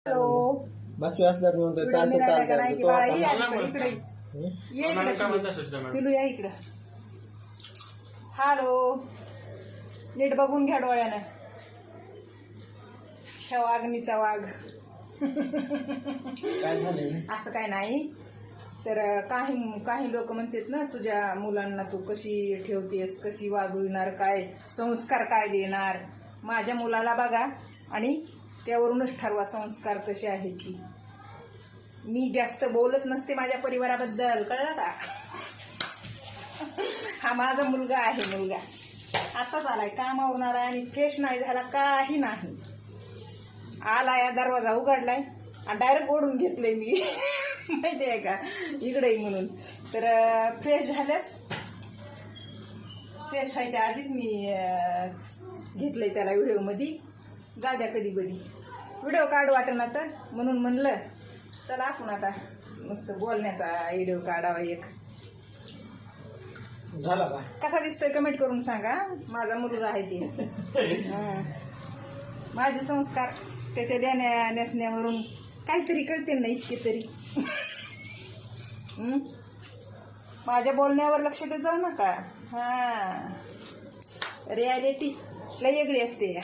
Hello बसवी असल्यावर म्हणतो video चालतं निघाला का नाही की बाळा ये चालतं इकडे ये इकडे पिलू या इकडं. हॅलो नीट बघून घ्या डोळ्यानं. वाघनीचा वाघ. काय झालं असं काय नाही. तर काही लोक म्हणतात ना तुझ्या मुलांना तू कशी ठेवतेस, कशी वागविणार, काय संस्कार काय देणार. माझ्या मुलाला बघा आणि त्यावरूनच ठरवा संस्कार कसे आहेत ती. मी जास्त बोलत नसते माझ्या परिवाराबद्दल, कळलं का. हा माझा मुलगा आहे. मुलगा आताच आलाय कामावरून आलाय आणि फ्रेश नाही झाला काही नाही. आलाय दरवाजा उघडलाय आणि डायरेक्ट ओढून घेतलंय मी. माहिती आहे का इकडे म्हणून. तर फ्रेश झाल्यास फ्रेश व्हायच्या आधीच मी घेतलंय त्याला व्हिडिओमध्ये. जा द्या कधी कधी व्हिडिओ काढू वाटेना तर म्हणून म्हणलं चला आपण आता नुसतं बोलण्याचा व्हिडिओ काढावा एक. झाला का कसा दिसतोय कमेंट करून सांगा. माझा मुलगा आहे ते. माझे संस्कार त्याच्या देण्या नेसण्यावरून काहीतरी कळते ना इतके तरी. माझ्या बोलण्यावर लक्ष देत जाऊ नका. रियालिटी लय वेगळी असते.